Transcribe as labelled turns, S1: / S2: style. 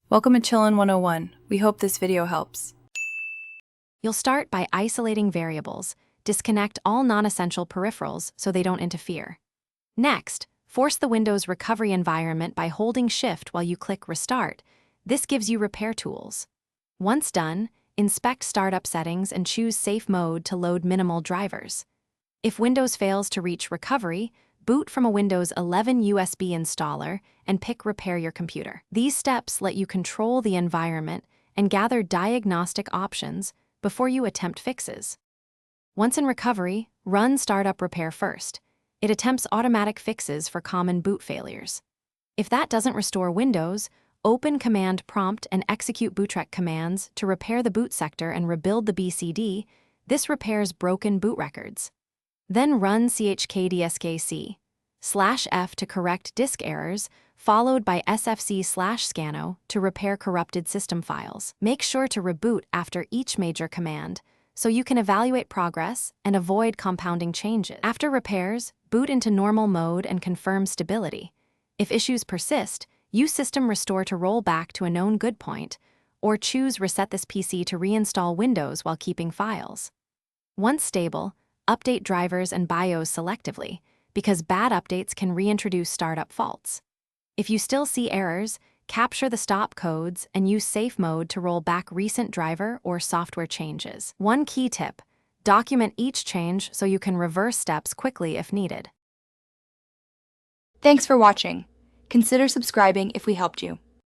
S1: Welcome to Chillin' 101. We hope this video helps.
S2: You'll start by isolating variables. Disconnect all non-essential peripherals so they don't interfere. Next, force the Windows recovery environment by holding Shift while you click Restart. This gives you repair tools. Once done, inspect startup settings and choose Safe Mode to load minimal drivers. If Windows fails to reach recovery, boot from a Windows 11 USB installer and pick Repair Your Computer. These steps let you control the environment and gather diagnostic options before you attempt fixes. Once in recovery, run Startup Repair first. It attempts automatic fixes for common boot failures. If that doesn't restore Windows, open Command Prompt and execute bootrec commands to repair the boot sector and rebuild the BCD. This repairs broken boot records. Then run chkdskc /F to correct disk errors, followed by sfc/scano to repair corrupted system files. Make sure to reboot after each major command so you can evaluate progress and avoid compounding changes. After repairs, boot into normal mode and confirm stability. If issues persist, use System Restore to roll back to a known good point, or choose Reset this PC to reinstall Windows while keeping files. Once stable, update drivers and BIOS selectively, because bad updates can reintroduce startup faults. If you still see errors, capture the stop codes and use Safe Mode to roll back recent driver or software changes. One key tip: document each change so you can reverse steps quickly if needed.
S1: Thanks for watching. Consider subscribing if we helped you.